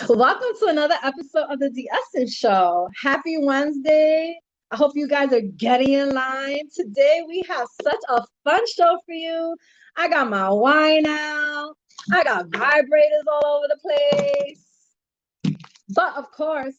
Welcome to another episode of the DSN Show. Happy Wednesday. I hope you guys are getting in line. Today we have such a fun show for you. I got my wine out. I got vibrators all over the place. But of course,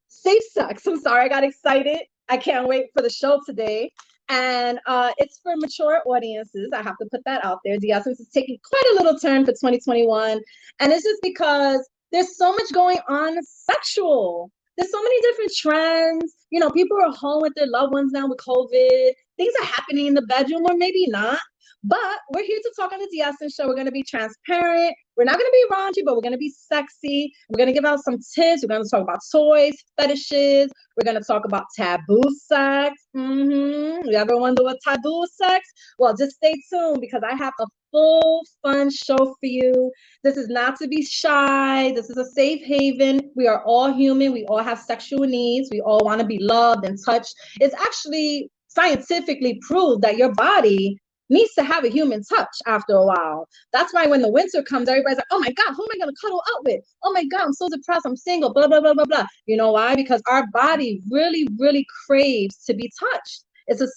safe sex. I'm sorry, I got excited. I can't wait for the show today. And it's for mature audiences. I have to put that out there. The Essence is taking quite a little turn for 2021. And it's just because there's so much going on sexual. There's so many different trends. You know, people are home with their loved ones now with COVID. Things are happening in the bedroom, or maybe not. But we're here to talk on the Essence Show. We're going to be transparent. We're not going to be raunchy, but we're going to be sexy. We're going to give out some tips. We're going to talk about toys, fetishes. We're going to talk about taboo sex. You ever wonder what taboo sex? Well, just stay tuned because I have a full fun show for you. This is not to be shy. This is a safe haven. We are all human. We all have sexual needs. We all want to be loved and touched. It's actually scientifically proved that your body needs to have a human touch after a while. That's why when the winter comes, everybody's like, oh my God, who am I going to cuddle up with? Oh my God, I'm so depressed. I'm single, blah, blah, blah, blah, blah. You know why? Because our body really, really craves to be touched. It's a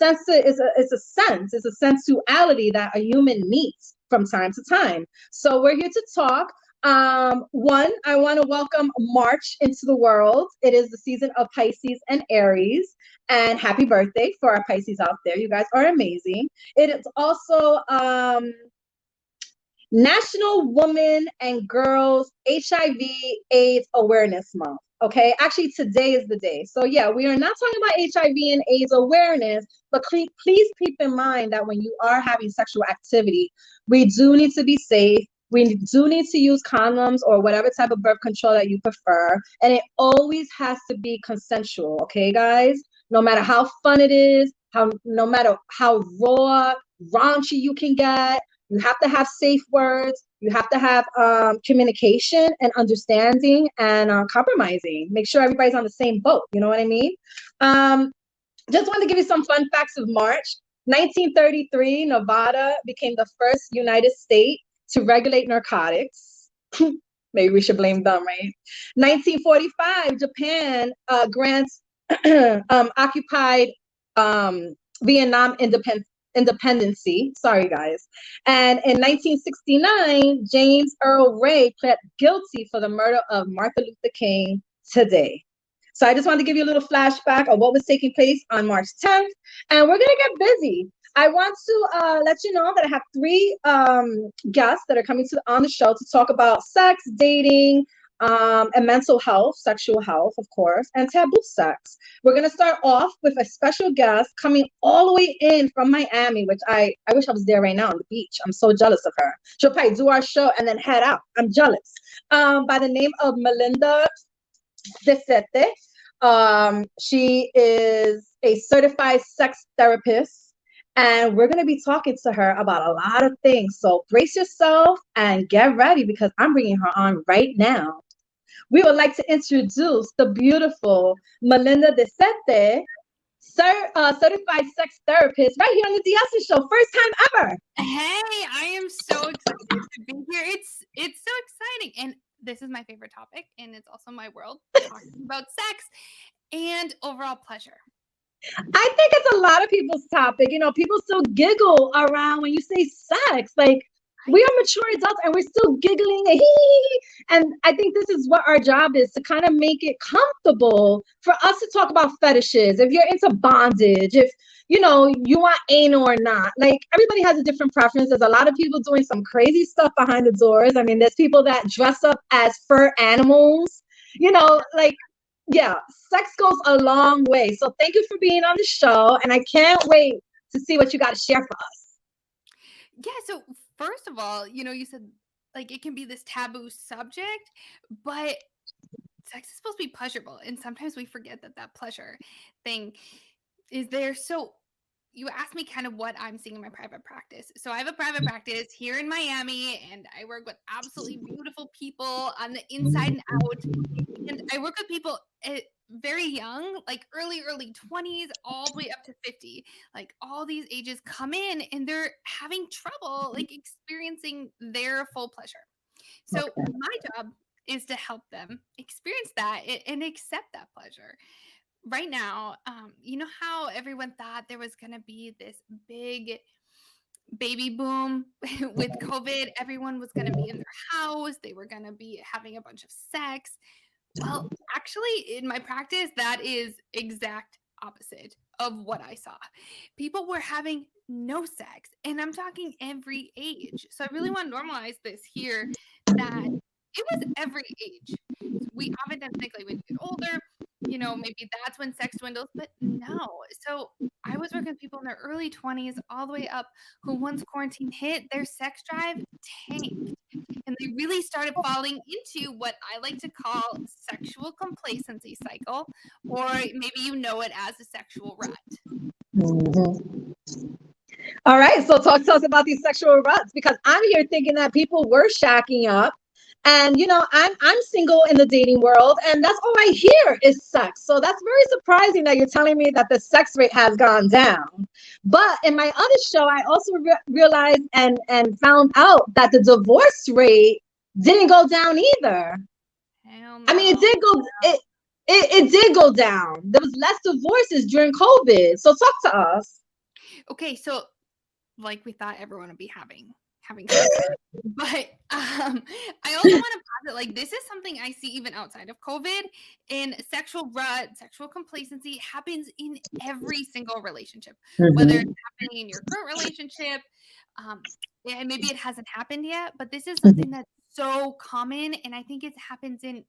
sensuality that a human needs from time to time. So we're here to talk. One, I want to welcome March into the world. It is the season of Pisces and Aries. And happy birthday for our Pisces out there. You guys are amazing. It is also National Women and Girls HIV/AIDS Awareness Month. Okay, actually today is the day. So yeah, we are not talking about HIV and AIDS awareness, but please keep in mind that when you are having sexual activity, we do need to be safe. We do need to use condoms or whatever type of birth control that you prefer. And it always has to be consensual, okay, guys? No matter how fun it is, no matter how raw, raunchy you can get, you have to have safe words. You have to have communication and understanding and compromising. Make sure everybody's on the same boat. You know what I mean? Just wanted to give you some fun facts of March. 1933, Nevada became the first United State to regulate narcotics. Maybe we should blame them, right? 1945, Japan grants occupied Vietnam independency. Sorry, guys. And in 1969, James Earl Ray pled guilty for the murder of Martin Luther King today. So I just wanted to give you a little flashback of what was taking place on March 10th. And we're going to get busy. I want to let you know that I have three guests that are coming on the show to talk about sex, dating, and mental health, sexual health, of course, and taboo sex. We're going to start off with a special guest coming all the way in from Miami, which I wish I was there right now on the beach. I'm so jealous of her. She'll probably do our show and then head out. I'm jealous. By the name of Melinda DeSeta. She is a certified sex therapist. And we're going to be talking to her about a lot of things. So brace yourself and get ready because I'm bringing her on right now. We would like to introduce the beautiful Melinda DeSeta, certified sex therapist, right here on the DSN Show. First time ever. Hey, I am so excited to be here. It's so exciting. And this is my favorite topic. And it's also my world, talking about sex and overall pleasure. I think it's a lot of people's topic. You know, people still giggle around when you say sex. Like, we are mature adults and we're still giggling and I think this is what our job is, to kind of make it comfortable for us to talk about fetishes. If you're into bondage, if you know you want anal or not, like everybody has a different preference. There's a lot of people doing some crazy stuff behind the doors. I mean, there's people that dress up as fur animals, you know, like, yeah, sex goes a long way. So thank you for being on the show and I can't wait to see what you got to share for us. Yeah, so first of all, you said like it can be this taboo subject, but sex is supposed to be pleasurable. And sometimes we forget that pleasure thing is there. So you asked me kind of what I'm seeing in my private practice. So I have a private practice here in Miami and I work with absolutely beautiful people on the inside and out. And I work with people very young, like early 20s, all the way up to 50. Like all these ages come in and they're having trouble like experiencing their full pleasure. So Okay. my job is to help them experience that and accept that pleasure. Right now, you know how everyone thought there was going to be this big baby boom with COVID? Everyone was going to be in their house. They were going to be having a bunch of sex. Well, actually, in my practice, that is exact opposite of what I saw. People were having no sex, and I'm talking every age. So I really want to normalize this here that it was every age. We oftentimes think like when you get older, maybe that's when sex dwindles, but no. So I was working with people in their early 20s all the way up who once quarantine hit, their sex drive tanked and they really started falling into what I like to call sexual complacency cycle, or maybe you know it as a sexual rut. Mhm. All right, so talk to us about these sexual ruts, because I'm here thinking that people were shacking up, and I'm single in the dating world, and that's all I hear is sex. So that's very surprising that you're telling me that the sex rate has gone down. But in my other show, I also realized and found out that the divorce rate didn't go down either. Hell I mean, no. it did go down. There was less divorces during COVID. So talk to us. Okay, so like we thought everyone would be having sex. But I also want to posit like this is something I see even outside of COVID, and sexual rut, sexual complacency happens in every single relationship, whether it's happening in your current relationship, and maybe it hasn't happened yet, but this is something that's so common, and I think it happens in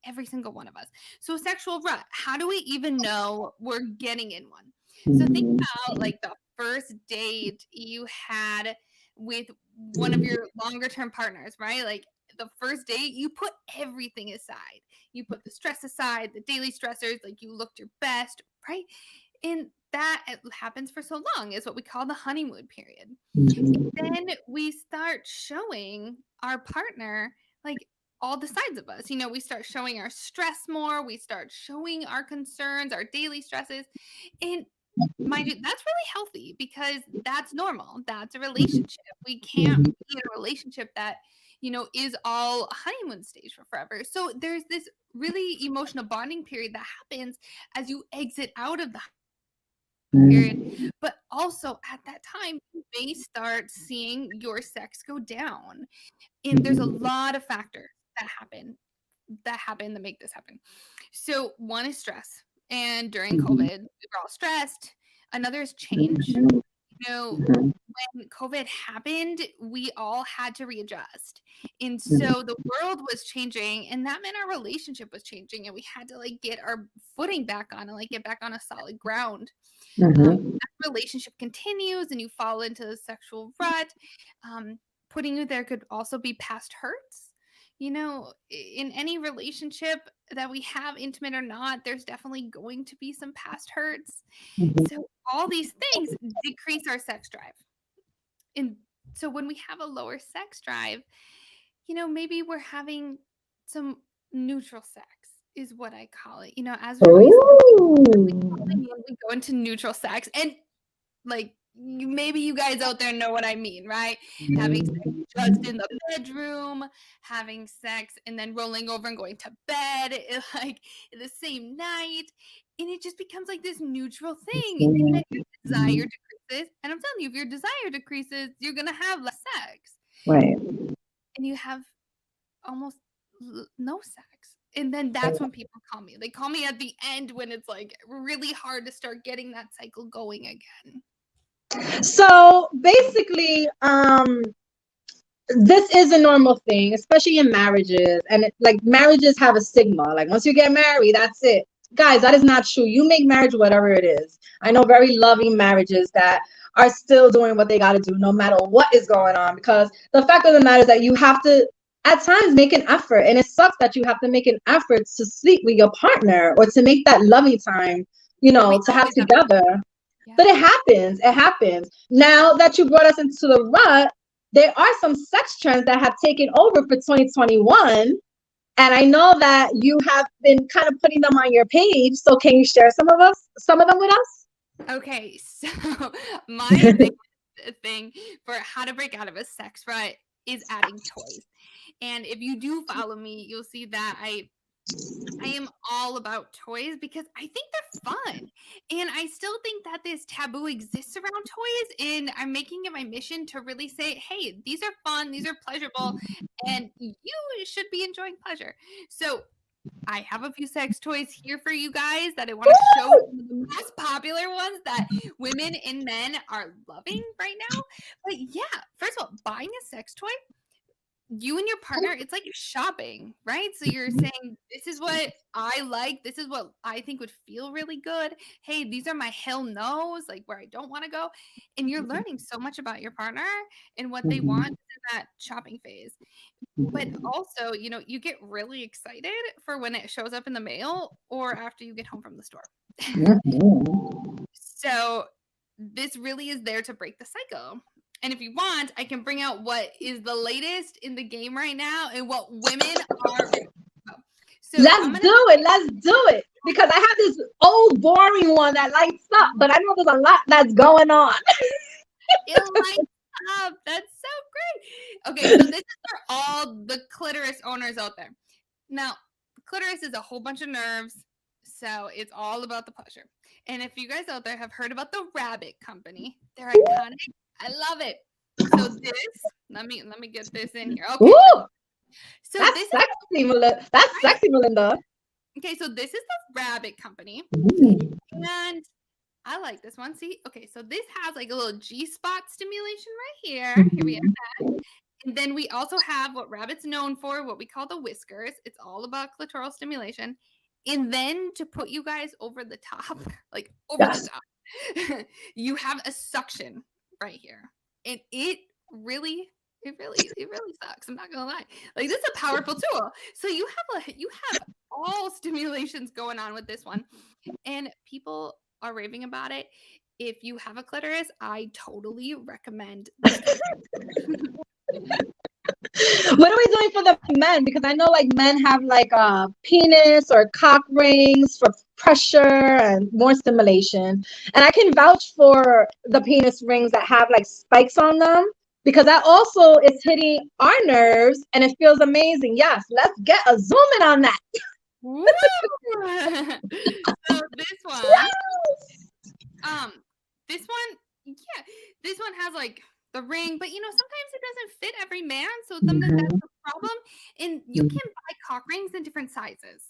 every single one of us. So sexual rut, how do we even know we're getting in one? So think about like the first date you had with one of your longer term partners, right? Like the first date, you put everything aside. You put the stress aside, the daily stressors, like you looked your best, right? And that happens for so long is what we call the honeymoon period. Then we start showing our partner like all the sides of us. We start showing our stress more, we start showing our concerns, our daily stresses. And mind you, that's really healthy because that's normal. That's a relationship. We can't be in a relationship that, is all honeymoon stage for forever. So there's this really emotional bonding period that happens as you exit out of the period. But also at that time, you may start seeing your sex go down. And there's a lot of factors that make this happen. So one is stress. And during COVID, we were all stressed. Another is change. When COVID happened, we all had to readjust. And so the world was changing, and that meant our relationship was changing, and we had to like get our footing back on and like get back on a solid ground. That relationship continues and you fall into the sexual rut. Putting you there could also be past hurts. In any relationship that we have, intimate or not, there's definitely going to be some past hurts. So all these things decrease our sex drive. And so when we have a lower sex drive, maybe we're having some neutral sex is what I call it. As we're we go into neutral sex and like maybe you guys out there know what I mean, right? Having sex just in the bedroom, having sex and then rolling over and going to bed like the same night. And it just becomes like this neutral thing. And then your desire decreases. And I'm telling you, if your desire decreases, you're going to have less sex. Right. And you have almost no sex. And then that's when people call me. They call me at the end when it's like really hard to start getting that cycle going again. So basically, this is a normal thing, especially in marriages. And like marriages have a stigma. Like once you get married, that's it. Guys, that is not true. You make marriage whatever it is. I know very loving marriages that are still doing what they got to do no matter what is going on. Because the fact of the matter is that you have to at times make an effort. And it sucks that you have to make an effort to sleep with your partner or to make that loving time, to have together. Yeah. But it happens. It happens. Now that you brought us into the rut, there are some sex trends that have taken over for 2021. And I know that you have been kind of putting them on your page. So can you share some of them with us? Okay. So my biggest thing for how to break out of a sex rut is adding toys. And if you do follow me, you'll see that I am all about toys because I think they're fun. And I still think that this taboo exists around toys. And I'm making it my mission to really say, hey, these are fun, these are pleasurable, and you should be enjoying pleasure. So I have a few sex toys here for you guys that I want to show some of the most popular ones that women and men are loving right now. But yeah, first of all, buying a sex toy, you and your partner, it's like shopping, right? So you're saying, this is what I like. This is what I think would feel really good. Hey, these are my hell no's, like where I don't want to go. And you're learning so much about your partner and what they want in that shopping phase. But also, you get really excited for when it shows up in the mail or after you get home from the store. So this really is there to break the cycle. And if you want, I can bring out what is the latest in the game right now and what women are. So let's do it. Because I have this old boring one that lights up, but I know there's a lot that's going on. It lights up. That's so great. Okay, so this is for all the clitoris owners out there. Now, clitoris is a whole bunch of nerves, so it's all about the pleasure. And if you guys out there have heard about the Rabbit Company, they're iconic. I love it. So this, let me get this in here. Okay. Ooh, so that's this sexy, Melinda. That's sexy, Melinda. Okay, so this is the Rabbit Company. And I like this one. See? Okay, so this has like a little G-spot stimulation right here. Here we have that. And then we also have what Rabbit's known for, what we call the whiskers. It's all about clitoral stimulation. And then to put you guys over the top, like over the top, you have a suction right here. And it really sucks. I'm not gonna lie. Like, this is a powerful tool. So you have all stimulations going on with this one. And people are raving about it. If you have a clitoris, I totally recommend this. What are we doing for the men? Because I know like men have like a penis or cock rings for pressure and more stimulation. And I can vouch for the penis rings that have like spikes on them because that also is hitting our nerves and it feels amazing. Yes, let's get a zoom in on that. So this one, this one has like the ring, but sometimes it doesn't fit every man, so sometimes that's the problem. And you can buy cock rings in different sizes.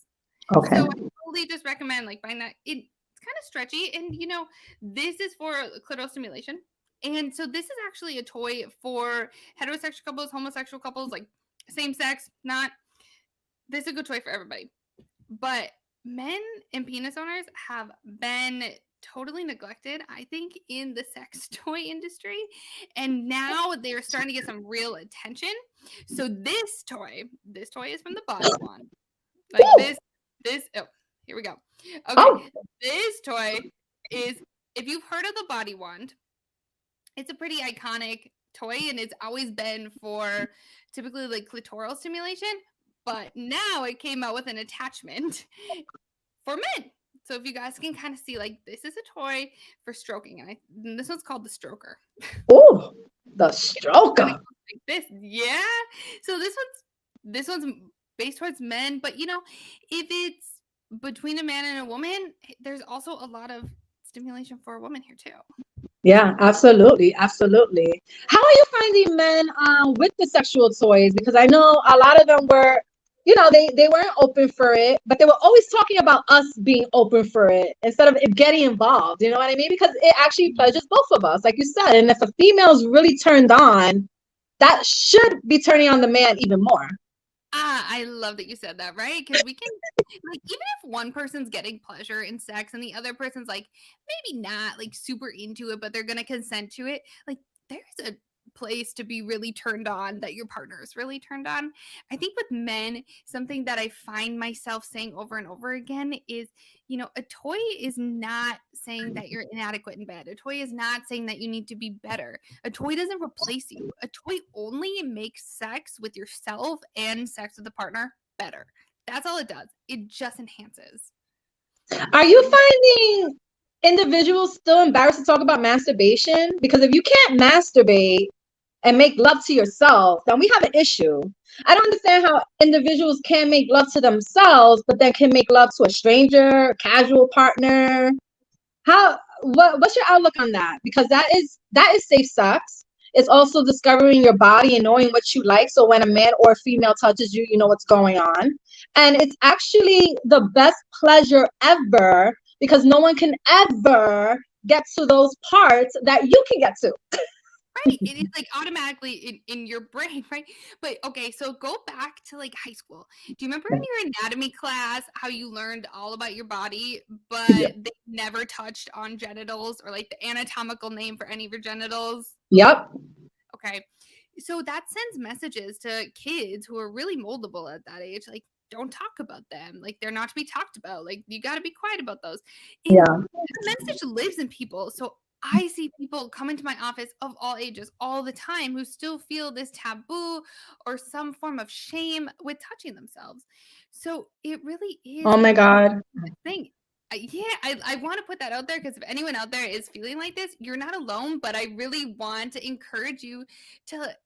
Okay. So I totally just recommend like buying that. It's kind of stretchy, and this is for clitoral stimulation. And so this is actually a toy for heterosexual couples, homosexual couples, like same sex, not. This is a good toy for everybody. But men and penis owners have been totally neglected, I think, in the sex toy industry. And now they're starting to get some real attention. So this toy is from the Body Wand. Like here we go. Okay, This toy is, if you've heard of the Body Wand, it's a pretty iconic toy, and it's always been for typically like clitoral stimulation. But now it came out with an attachment for men. So if you guys can kind of see, like, this is a toy for stroking. And this one's called the stroker. Oh, the stroker. Like this, yeah. So this one's based towards men. But, if it's between a man and a woman, there's also a lot of stimulation for a woman here, too. Yeah, absolutely. Absolutely. How are you finding men with the sexual toys? Because I know a lot of them were, they weren't open for it, but they were always talking about us being open for it instead of it getting involved. You know what I mean? Because it actually pleasures both of us, like you said. And if a female's really turned on, that should be turning on the man even more. I love that you said that, right? Because we can, like, even if one person's getting pleasure in sex and the other person's like maybe not like super into it, but they're gonna consent to it, like there's a place to be really turned on, that your partner is really turned on. I think with men, something that I find myself saying over and over again is, a toy is not saying that you're inadequate in bed. A toy is not saying that you need to be better. A toy doesn't replace you. A toy only makes sex with yourself and sex with a partner better. That's all it does. It just enhances. Are you finding individuals still embarrassed to talk about masturbation? Because if you can't masturbate and make love to yourself, then we have an issue. I don't understand how individuals can't make love to themselves, but then can make love to a stranger, casual partner. What's your outlook on that? Because that is safe sex. It's also discovering your body and knowing what you like. So when a man or a female touches you, you know what's going on. And it's actually the best pleasure ever because no one can ever get to those parts that you can get to. Right. It is like automatically in your brain, right? But okay, so go back to like high school. Do you remember in your anatomy class how you learned all about your body, but they never touched on genitals or like the anatomical name for any of your genitals? Yep. Okay. So that sends messages to kids who are really moldable at that age. Like, don't talk about them. Like, they're not to be talked about. Like, you got to be quiet about those. And Yeah. the message lives in people. So I see people come into my office of all ages all the time who still feel this taboo or some form of shame with touching themselves. So it really is Oh my God. a thing. I want to put that out there because if anyone out there is feeling like this, you're not alone. But I really want to encourage you to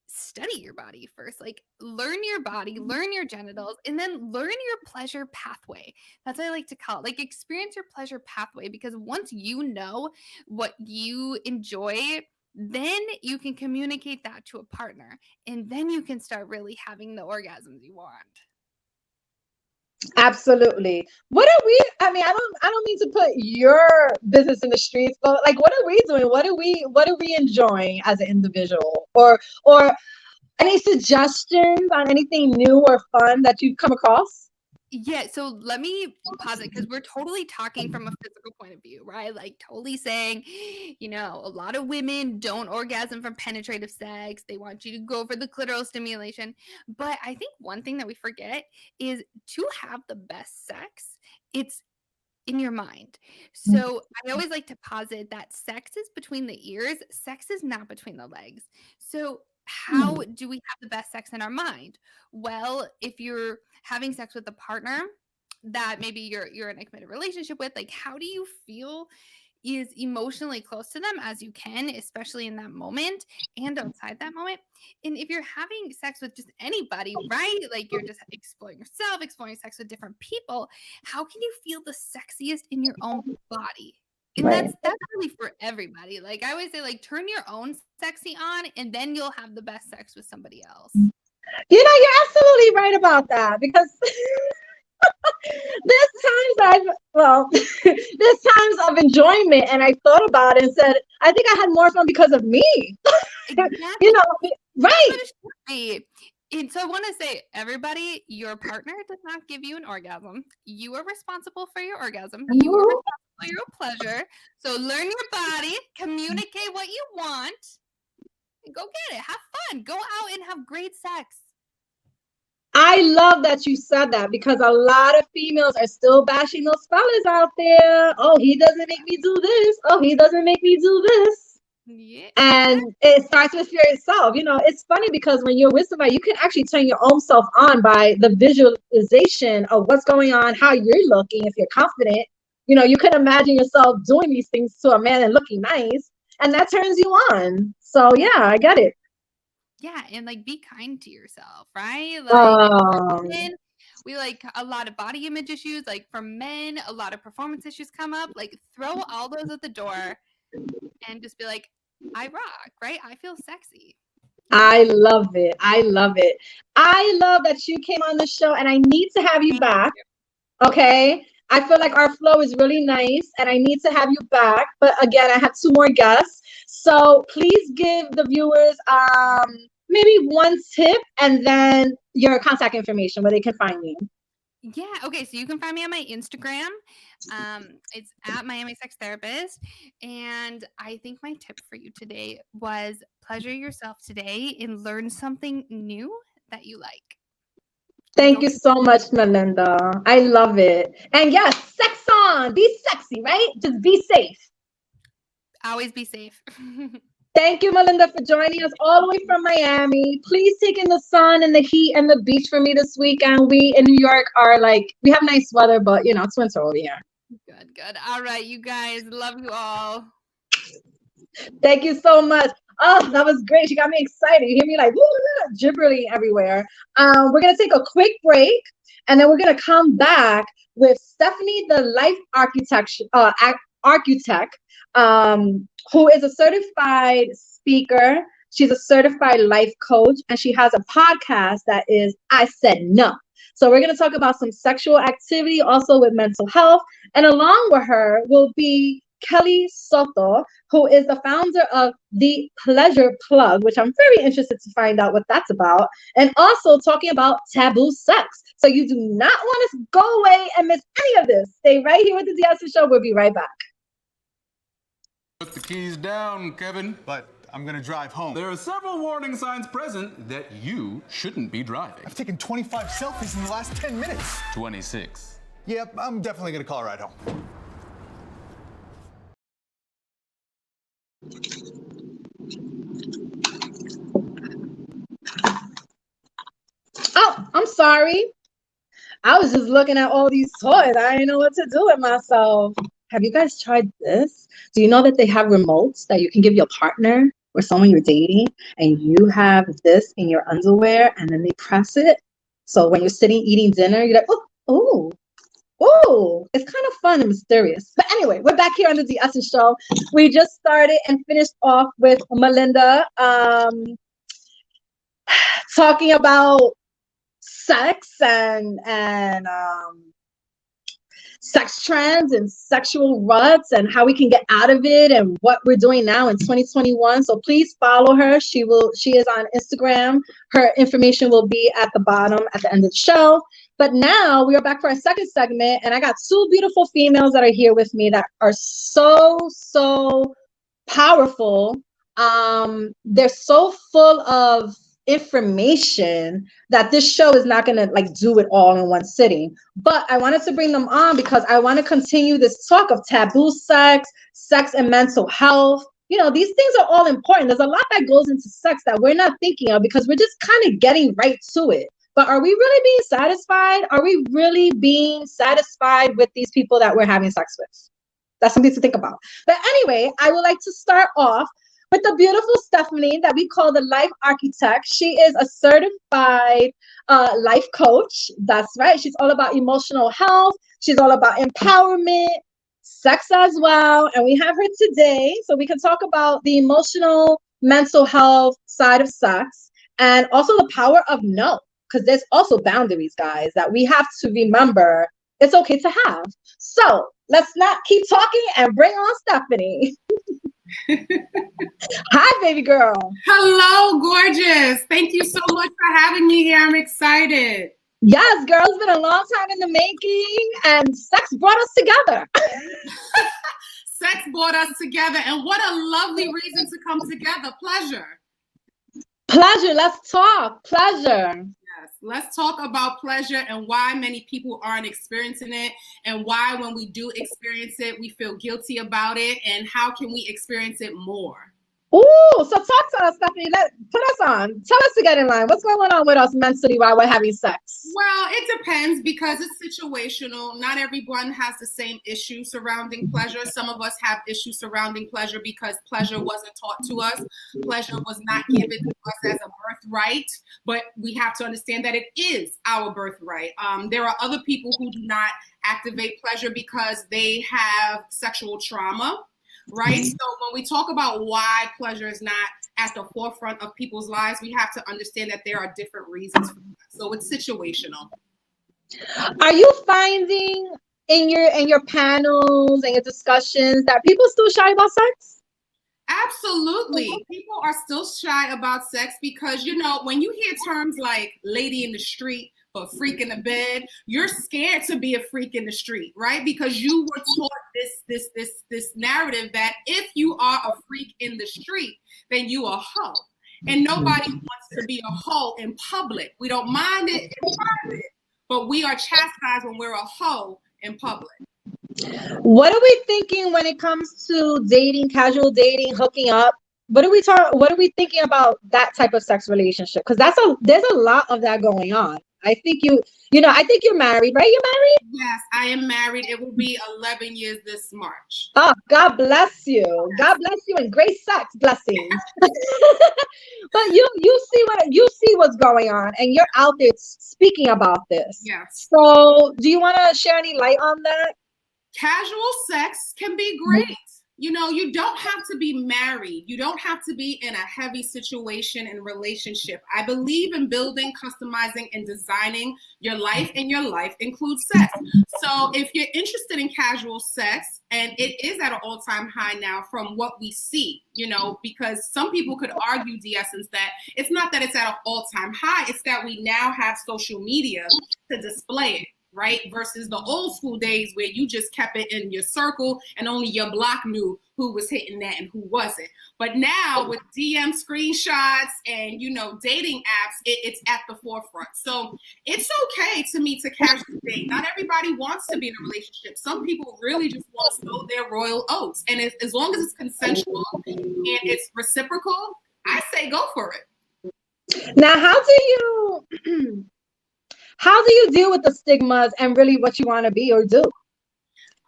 study your body first. Like, learn your body, learn your genitals, and then learn your pleasure pathway. That's what I like to call it. Like, experience your pleasure pathway, because once you know what you enjoy, then you can communicate that to a partner, and then you can start really having the orgasms you want. Absolutely. What are we? I mean, I don't mean to put your business in the streets, but like, what are we doing? What are we enjoying as an individual? Or any suggestions on anything new or fun that you've come across? Yeah, so let me pause it because we're totally talking from a physical point of view, right? Like, totally saying, a lot of women don't orgasm from penetrative sex. They want you to go for the clitoral stimulation. But I think one thing that we forget is to have the best sex, it's in your mind. So I always like to posit that sex is between the ears, sex is not between the legs. So how do we have the best sex in our mind? Well, if you're having sex with a partner that maybe you're in a committed relationship with, like, how do you feel is emotionally close to them as you can, especially in that moment and outside that moment? And if you're having sex with just anybody, right? Like, you're just exploring yourself, exploring sex with different people, how can you feel the sexiest in your own body? And Right. that's really for everybody. Like, I always say, like, turn your own sexy on, and then you'll have the best sex with somebody else. You're absolutely right about that because there's times of enjoyment, and I thought about it and said, I think I had more fun because of me. Exactly. Right? But it should be. And so I want to say, everybody, your partner does not give you an orgasm. You are responsible for your orgasm. You are responsible for your pleasure. So learn your body, communicate what you want, and go get it. Have fun. Go out and have great sex. I love that you said that because a lot of females are still bashing those fellas out there. Oh, he doesn't make me do this. Oh, he doesn't make me do this. Yeah. And it starts with yourself. It's funny because when you're with somebody, you can actually turn your own self on by the visualization of what's going on, how you're looking. If you're confident, you can imagine yourself doing these things to a man and looking nice, and that turns you on. So yeah, I get it. Yeah, and like, be kind to yourself, right? Like, women, we like a lot of body image issues. Like, for men, a lot of performance issues come up. Like, throw all those at the door and just be like, I rock, right? I feel sexy. I love it. I love it. I love that you came on the show, and I need to have you back. Okay. I feel like our flow is really nice, and I need to have you back. But again, I have two more guests. So please give the viewers maybe one tip and then your contact information where they can find you. Yeah. Okay. So you can find me on my Instagram. It's at Miami Sex Therapist. And I think my tip for you today was pleasure yourself today and learn something new that you like. Thank you so much, Melinda. I love it. And yes, sex on. Be sexy, right? Just be safe. Always be safe. Thank you, Melinda, for joining us all the way from Miami. Please take in the sun and the heat and the beach for me this weekend. We in New York are we have nice weather, but it's winter over here. Good. All right, you guys. Love you all. Thank you so much. Oh, that was great. She got me excited. You hear me like gibbering everywhere. We're gonna take a quick break, and then we're gonna come back with Stepfanie the Life Architect, who is a certified speaker. She's a certified life coach, and she has a podcast that is I Said No. So we're going to talk about some sexual activity, also with mental health. And along with her will be Kelly Soto, who is the founder of The Pleasure Plug, which I'm very interested to find out what that's about. And also talking about taboo sex. So you do not want to go away and miss any of this. Stay right here with the DSC Show. We'll be right back. Put the keys down, Kevin. But I'm gonna drive home. There are several warning signs present that you shouldn't be driving. I've taken 25 selfies in the last 10 minutes. 26. Yep, I'm definitely gonna call a ride home. Oh, I'm sorry. I was just looking at all these toys. I didn't know what to do with myself. Have you guys tried this? Do you know that they have remotes that you can give your partner or someone you're dating, and you have this in your underwear, and then they press it? So when you're sitting eating dinner, you're like, oh, it's kind of fun and mysterious. But anyway, we're back here on the Essence Show. We just started and finished off with Melinda talking about sex and sex trends and sexual ruts and how we can get out of it and what we're doing now in 2021. So please follow her. She is on Instagram. Her information will be at the bottom at the end of the show. But now we are back for our second segment, and I got two beautiful females that are here with me that are so powerful. They're so full of information that this show is not going to like do it all in one sitting. But I wanted to bring them on because I want to continue this talk of taboo sex and mental health. You know, these things are all important. There's a lot that goes into sex that we're not thinking of because we're just kind of getting right to it. But are we really being satisfied? Are we really being satisfied with these people that we're having sex with? That's something to think about. But anyway, I would like to start off with the beautiful Stepfanie that we call the Life Architect. She is a certified life coach. That's right. She's all about emotional health. She's all about empowerment, sex as well. And we have her today so we can talk about the emotional, mental health side of sex and also the power of no, because there's also boundaries, guys, that we have to remember it's okay to have. So let's not keep talking and bring on Stepfanie. Hi, baby girl. Hello, gorgeous. Thank you so much for having me here. I'm excited. Yes, girl, it's been a long time in the making, and sex brought us together. Sex brought us together, and what a lovely reason to come together. Pleasure. Let's talk. Pleasure. Yes, let's talk about pleasure and why many people aren't experiencing it, and why when we do experience it, we feel guilty about it, and how can we experience it more? Ooh, so talk to us, Stepfanie. Put us on. Tell us to get in line. What's going on with us mentally while we're having sex? Well, it depends because it's situational. Not everyone has the same issue surrounding pleasure. Some of us have issues surrounding pleasure because pleasure wasn't taught to us. Pleasure was not given to us as a birthright, but we have to understand that it is our birthright. There are other people who do not activate pleasure because they have sexual trauma. Right. So when we talk about why pleasure is not at the forefront of people's lives, we have to understand that there are different reasons for that. So it's situational. Are you finding in your panels and your discussions that people still shy about sex? Absolutely. People are still shy about sex because, you know, when you hear terms like lady in the street or freak in the bed, you're scared to be a freak in the street, right? Because you were taught this narrative that if you are a freak in the street, then you a hoe. And nobody wants to be a hoe in public. We don't mind it in private, but we are chastised when we're a hoe in public. What are we thinking when it comes to dating, casual dating, hooking up? What are we thinking about that type of sex relationship? Because there's a lot of that going on. I think I think you're married, right? You're married? Yes, I am married. It will be 11 years this March. Oh, God bless you. God bless you and great sex blessings. But you see what's going on and you're out there speaking about this. Yes. So do you want to share any light on that? Casual sex can be great. You know, you don't have to be married. You don't have to be in a heavy situation and relationship. I believe in building, customizing, and designing your life, and your life includes sex. So if you're interested in casual sex, and it is at an all-time high now from what we see, you know, because some people could argue, de-essence, that it's not that it's at an all-time high, it's that we now have social media to display it. Right? Versus the old school days where you just kept it in your circle and only your block knew who was hitting that and who wasn't. But now with DM screenshots and, you know, dating apps, it's at the forefront. So it's okay to me to casually date. Not everybody wants to be in a relationship. Some people really just want to sow their royal oats. And as long as it's consensual and it's reciprocal, I say go for it. Now, how do you deal with the stigmas and really what you want to be or do?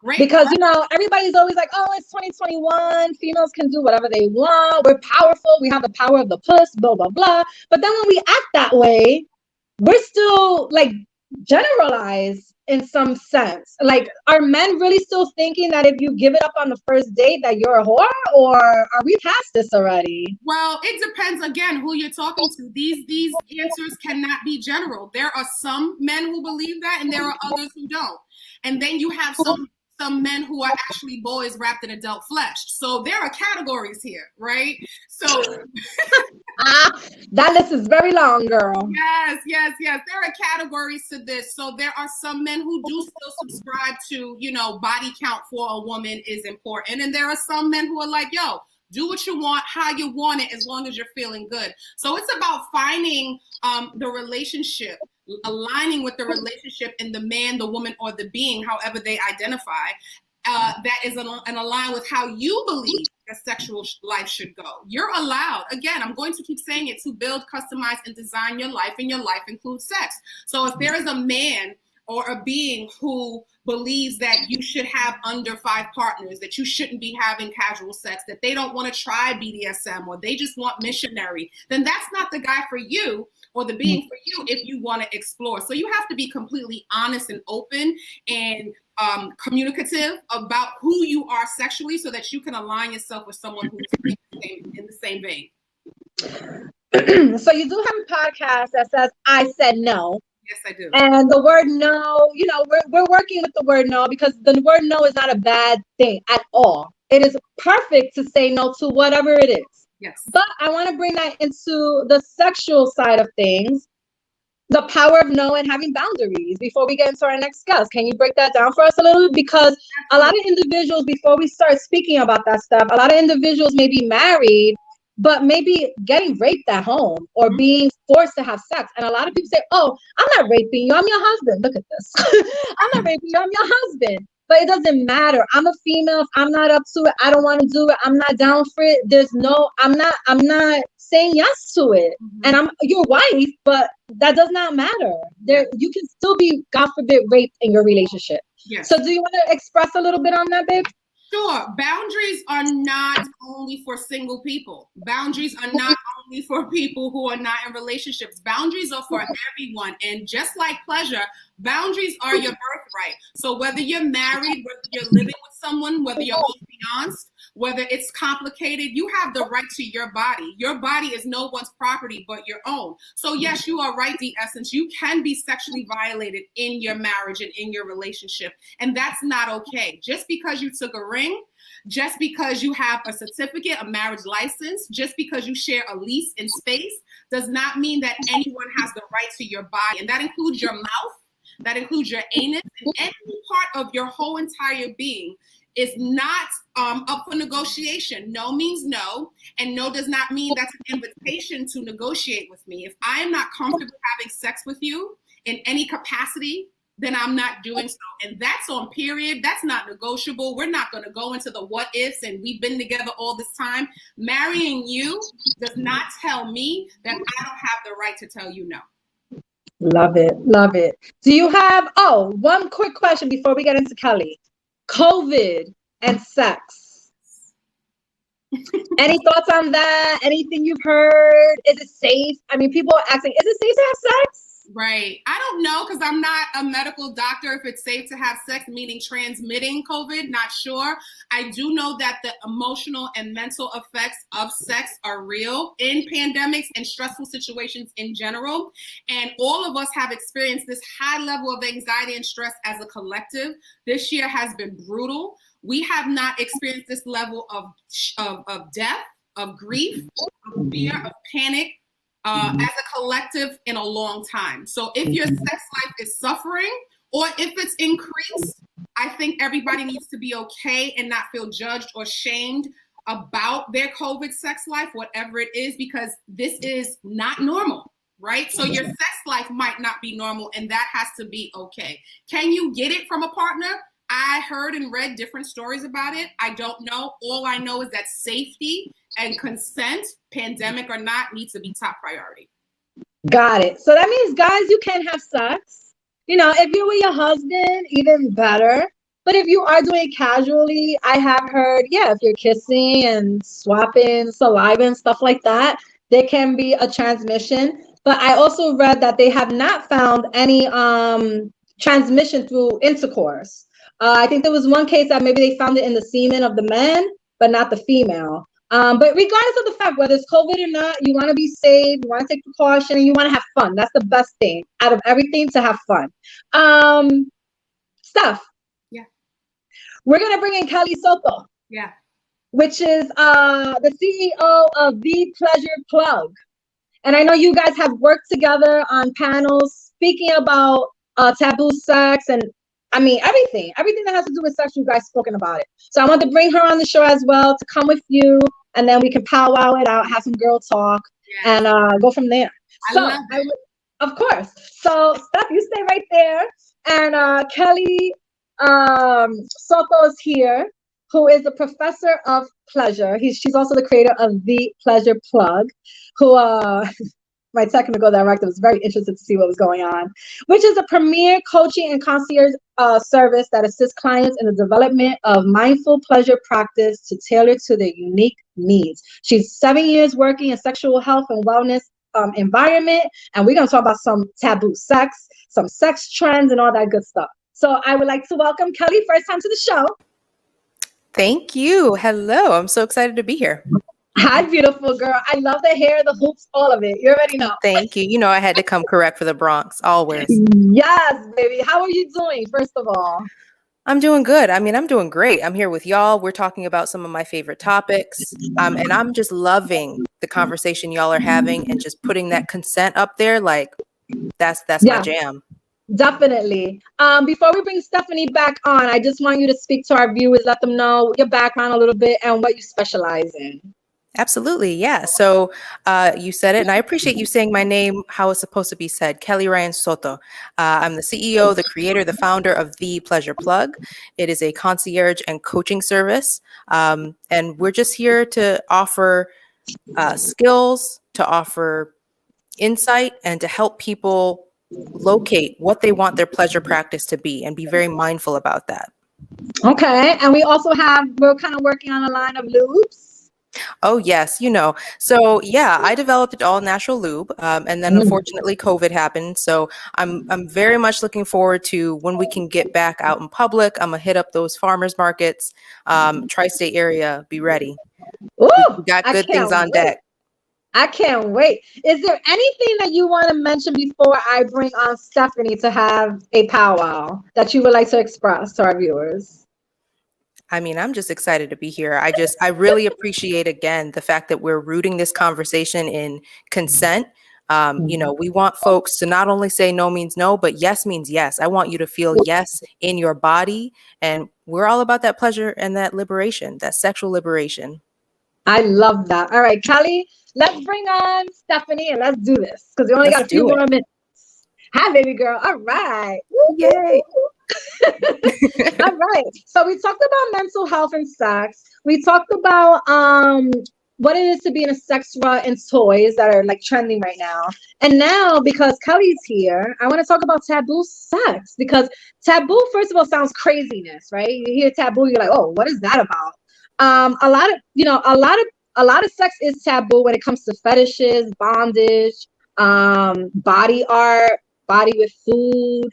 Great. Because, you know, everybody's always like, oh, it's 2021. Females can do whatever they want. We're powerful. We have the power of the puss, blah, blah, blah. But then when we act that way, we're still like generalized in some sense. Like, are men really still thinking that if you give it up on the first date that you're a whore? Or are we past this already? Well, it depends, again, who you're talking to. These answers cannot be general. There are some men who believe that, and there are others who don't. And then you have some men who are actually boys wrapped in adult flesh. So there are categories here, right? So that list is very long, girl. Yes. There are categories to this. So there are some men who do still subscribe to, you know, body count for a woman is important. And there are some men who are like, yo, do what you want, how you want it, as long as you're feeling good. So it's about finding the relationship, aligning with the relationship in the man, the woman, or the being, however they identify, that is and align with how you believe a sexual life should go. You're allowed, again, I'm going to keep saying it, to build, customize, and design your life, and your life includes sex. So if there is a man or a being who believes that you should have under 5 partners, that you shouldn't be having casual sex, that they don't want to try BDSM, or they just want missionary, then that's not the guy for you or the being for you if you want to explore. So you have to be completely honest and open and communicative about who you are sexually so that you can align yourself with someone who's in the same vein. So you do have a podcast that says, I said no. Yes, I do. And the word no, you know, we're working with the word no because the word no is not a bad thing at all. It is perfect to say no to whatever it is. Yes. But I want to bring that into the sexual side of things, the power of no and having boundaries. Before we get into our next guest, can you break that down for us a little? Because a lot of individuals, before we start speaking about that stuff, a lot of individuals may be married, but maybe getting raped at home or being forced to have sex. And a lot of people say, oh, I'm not raping you, I'm your husband. Look at this. I'm not raping you, I'm your husband. But it doesn't matter. I'm a female. If I'm not up to it, I don't want to do it. I'm not down for it. I'm not saying yes to it. Mm-hmm. And I'm your wife, but that does not matter. You can still be, God forbid, raped in your relationship. Yes. So do you want to express a little bit on that, babe? Sure. Boundaries are not only for single people. Boundaries are not only for people who are not in relationships. Boundaries are for everyone. And just like pleasure, boundaries are your birthright. So whether you're married, whether you're living with someone, whether you're both fiancé, whether it's complicated, you have the right to your body. Your body is no one's property but your own. So yes, you are right, de-essence. You can be sexually violated in your marriage and in your relationship. And that's not okay. Just because you took a ring, just because you have a certificate, a marriage license, just because you share a lease in space, does not mean that anyone has the right to your body. And that includes your mouth, that includes your anus, and any part of your whole entire being is not up for negotiation. No means no, and no does not mean that's an invitation to negotiate with me. If I am not comfortable having sex with you in any capacity, then I'm not doing so. And that's on period. That's not negotiable. We're not going to go into the what ifs and we've been together all this time. Marrying you does not tell me that I don't have the right to tell you no. Love it. Love it. Do you have, one quick question before we get into Kelly? COVID and sex. Any thoughts on that? Anything you've heard? Is it safe? I mean, people are asking, is it safe to have sex? Right. I don't know because I'm not a medical doctor if it's safe to have sex, meaning transmitting COVID, not sure. I do know that the emotional and mental effects of sex are real in pandemics and stressful situations in general. And all of us have experienced this high level of anxiety and stress as a collective. This year has been brutal. We have not experienced this level of death, of grief, of fear, of panic, as a collective in a long time. So if your sex life is suffering or if it's increased, I think everybody needs to be okay and not feel judged or shamed about their COVID sex life, whatever it is, because this is not normal, right? So your sex life might not be normal and that has to be okay. Can you get it from a partner? I heard and read different stories about it. I don't know. All I know is that safety and consent, pandemic or not, needs to be top priority. Got it. So that means, guys, you can have sex. If you're with your husband, even better. But if you are doing it casually, I have heard, if you're kissing and swapping saliva and stuff like that, there can be a transmission. But I also read that they have not found any transmission through intercourse. I think there was one case that maybe they found it in the semen of the man, but not the female. But regardless of the fact whether it's COVID or not, you want to be safe, you want to take precaution, and you want to have fun. That's the best thing out of everything, to have fun. Steph. Yeah. We're gonna bring in Kelly Soto. Yeah. Which is the CEO of The Pleasure Plug. And I know you guys have worked together on panels speaking about taboo sex and everything that has to do with sex. You guys spoken about it. So I want to bring her on the show as well to come with you, and then we can powwow it out, have some girl talk, and go from there. Of course. So Steph, you stay right there, and Kelly Soto is here, who is a professor of pleasure. She's also the creator of The Pleasure Plug, who my technical director was very interested to see what was going on, which is a premier coaching and concierge service that assists clients in the development of mindful pleasure practice to tailor to their unique needs. She's 7 years working in sexual health and wellness environment, and we're going to talk about some taboo sex, some sex trends, and all that good stuff. So I would like to welcome Kelly, first time to the show. Thank you. Hello. I'm so excited to be here. Hi, beautiful girl. I love the hair, the hoops, all of it. You already know. Thank you. You know, I had to come correct for the Bronx, always. Yes, baby. How are you doing, first of all? I'm doing good. I'm doing great. I'm here with y'all. We're talking about some of my favorite topics. And I'm just loving the conversation y'all are having and just putting that consent up there. Like, that's my jam. Definitely. Before we bring Stepfanie back on, I just want you to speak to our viewers, let them know your background a little bit and what you specialize in. Absolutely. Yeah. So you said it, and I appreciate you saying my name how it's supposed to be said. Kelly Ryan Soto. I'm the CEO, the creator, the founder of The Pleasure Plug. It is a concierge and coaching service. And we're just here to offer skills, to offer insight, and to help people locate what they want their pleasure practice to be and be very mindful about that. Okay. And we're kind of working on a line of lubes. Oh, yes. So yeah, I developed an all natural lube. And then unfortunately COVID happened. So I'm very much looking forward to when we can get back out in public. I'm gonna hit up those farmers markets, tri-state area, be ready. Ooh, we got good things on deck. I can't wait. Is there anything that you want to mention before I bring on Stepfanie to have a powwow that you would like to express to our viewers? I'm just excited to be here. I really appreciate, again, the fact that we're rooting this conversation in consent. We want folks to not only say no means no, but yes means yes. I want you to feel yes in your body. And we're all about that pleasure and that liberation, that sexual liberation. I love that. All right, Kelly, let's bring on Stepfanie and let's do this because we only got a few more minutes. Hi, baby girl. All right. Yay. All right. So we talked about mental health and sex. We talked about what it is to be in a sex rut and toys that are like trending right now. And now, because Kelly's here, I want to talk about taboo sex, because taboo, first of all, sounds craziness, right? You hear taboo, you're like, oh, what is that about? A lot of sex is taboo when it comes to fetishes, bondage, body art, body with food.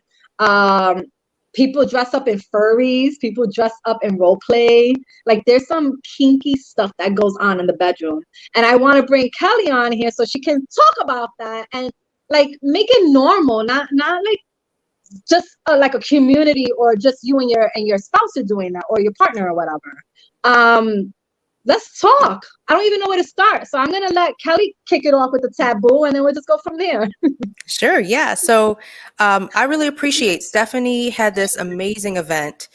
People dress up in furries. People dress up in role play. Like there's some kinky stuff that goes on in the bedroom. And I want to bring Kelly on here so she can talk about that and like make it normal, not like just like a community or just you and your spouse are doing that or your partner or whatever. Let's talk. I don't even know where to start. So I'm going to let Kelly kick it off with the taboo and then we'll just go from there. Sure. Yeah. So I really appreciate Stepfanie had this amazing event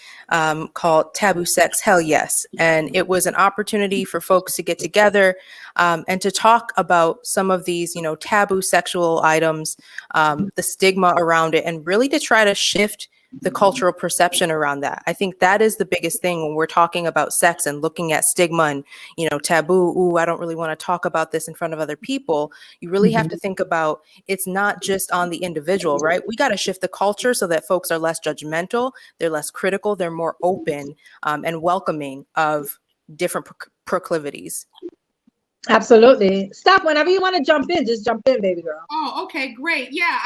called Taboo Sex, Hell Yes. And it was an opportunity for folks to get together and to talk about some of these, taboo sexual items, the stigma around it, and really to try to shift the cultural perception around that. I think that is the biggest thing when we're talking about sex and looking at stigma and, taboo. Ooh, I don't really want to talk about this in front of other people. You really have to think about it's not just on the individual, right? We got to shift the culture so that folks are less judgmental, they're less critical, they're more open and welcoming of different proclivities. Absolutely. Stop. Whenever you want to jump in, just jump in, baby girl. Oh, okay, great. Yeah,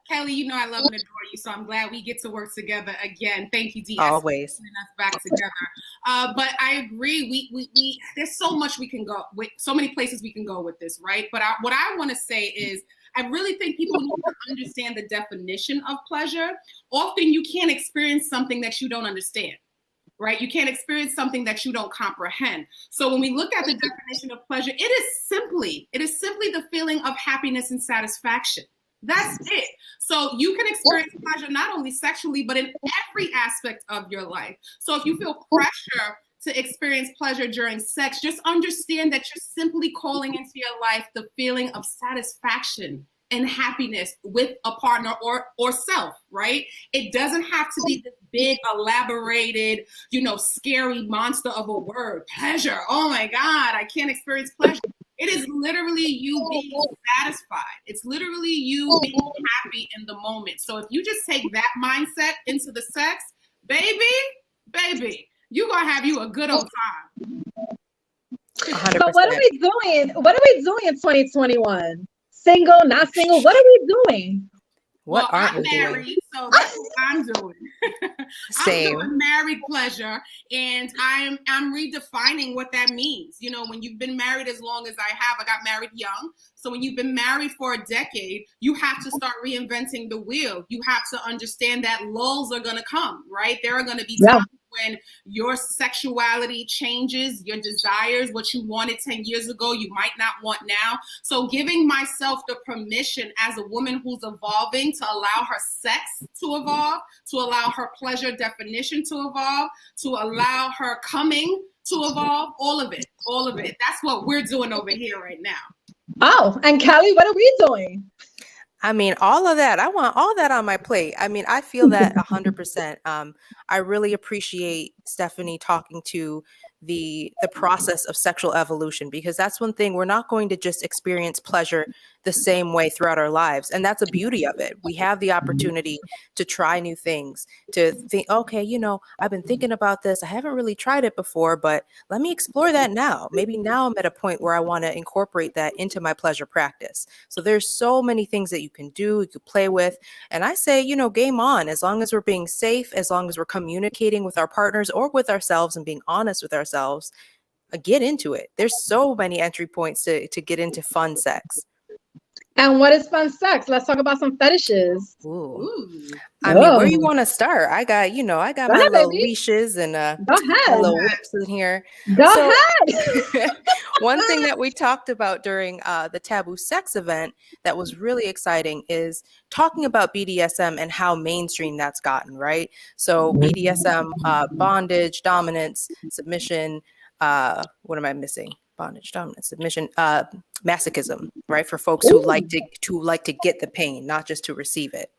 Kelly, I love and adore you, so I'm glad we get to work together again. Thank you, DS, Always. for putting us back together. But I agree. We there's so much we can go with, so many places we can go with this, right? But what I want to say is, I really think people need to understand the definition of pleasure. Often you can't experience something that you don't understand. Right? You can't experience something that you don't comprehend. So when we look at the definition of pleasure, it is simply the feeling of happiness and satisfaction. That's it. So you can experience pleasure not only sexually, but in every aspect of your life. So if you feel pressure to experience pleasure during sex, just understand that you're simply calling into your life the feeling of satisfaction and happiness with a partner or self, right? It doesn't have to be this big, elaborated, scary monster of a word. Pleasure. Oh my God, I can't experience pleasure. It is literally you being satisfied. It's literally you being happy in the moment. So if you just take that mindset into the sex, baby, you're gonna have you a good old time. 100%. But what are we doing? What are we doing in 2021? Single, not single? What are we doing? What well, aren't I'm we married, doing? so that's what I'm doing. Same. I'm doing married pleasure, and I'm redefining what that means. When you've been married as long as I got married young. So when you've been married for a decade, you have to start reinventing the wheel. You have to understand that lulls are going to come, right? There are going to be times when your sexuality changes, your desires, what you wanted 10 years ago, you might not want now. So giving myself the permission as a woman who's evolving to allow her sex to evolve, to allow her pleasure definition to evolve, to allow her coming to evolve, all of it. That's what we're doing over here right now. Oh, and Kelly, what are we doing? I mean, all of that. I want all that on my plate. I mean, I feel that 100%. I really appreciate Stepfanie talking to the process of sexual evolution, because that's one thing. We're not going to just experience pleasure the same way throughout our lives. And that's a beauty of it. We have the opportunity to try new things, to think, okay, I've been thinking about this. I haven't really tried it before, but let me explore that now. Maybe now I'm at a point where I want to incorporate that into my pleasure practice. So there's so many things that you can do, you can play with. And I say, game on, as long as we're being safe, as long as we're communicating with our partners or with ourselves and being honest with ourselves, get into it. There's so many entry points to get into fun sex. And what is fun sex? Let's talk about some fetishes. Ooh. I mean, where you want to start? I got my little leashes and little whips in here. Go ahead. One thing that we talked about during the Taboo Sex event that was really exciting is talking about BDSM and how mainstream that's gotten, right? So BDSM, bondage, dominance, submission, what am I missing? Bondage, dominance, submission, masochism, right? For folks who like to get the pain, not just to receive it.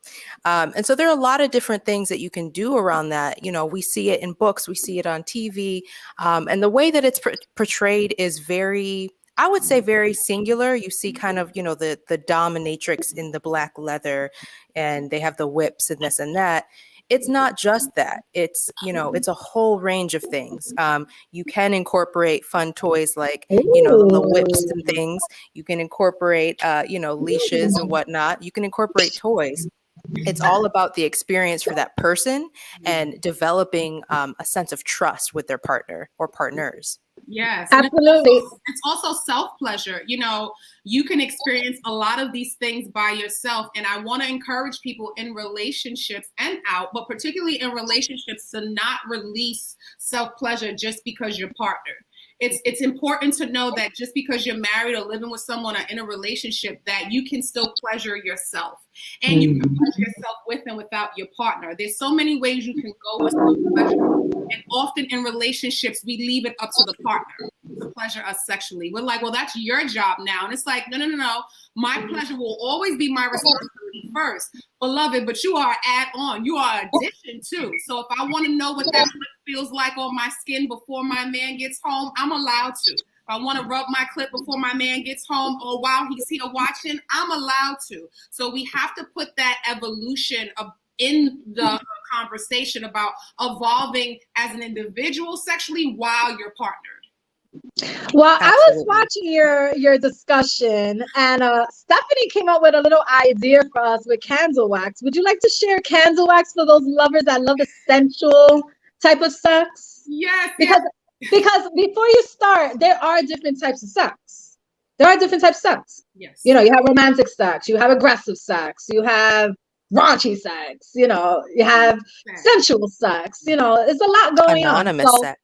And so there are a lot of different things that you can do around that. We see it in books, we see it on TV, and the way that it's portrayed is very I would say very singular. You see kind of, the dominatrix in the black leather, and they have the whips and this and that. It's not just that. It's, it's a whole range of things. You can incorporate fun toys like, the whips and things. You can incorporate, leashes and whatnot. You can incorporate toys. It's all about the experience for that person and developing a sense of trust with their partner or partners. Yes, absolutely. It's also self-pleasure. You can experience a lot of these things by yourself. And I want to encourage people in relationships and out, but particularly in relationships, to not release self-pleasure just because you're partnered. It's important to know that just because you're married or living with someone or in a relationship, that you can still pleasure yourself, and you can pleasure yourself with and without your partner. There's so many ways you can go with self-pleasure, and often in relationships we leave it up to the partner to pleasure us sexually. We're like, well, that's your job now, and it's like, no. My pleasure will always be my responsibility first, beloved. But you are add-on. You are addition too. So if I want to know what that feels like on my skin before my man gets home, I'm allowed to. If I want to rub my clit before my man gets home or while he's here watching, I'm allowed to. So we have to put that evolution in the conversation about evolving as an individual sexually while you're partnered. Well, Absolutely. I was watching your discussion, and Stepfanie came up with a little idea for us with candle wax. Would you like to share candle wax for those lovers that love the sensual type of sex? Yes. Because before you start, there are different types of sex. Yes. You have romantic sex, you have aggressive sex, you have raunchy sex, you have sensual sex. There's a lot going Anonymous on. sex.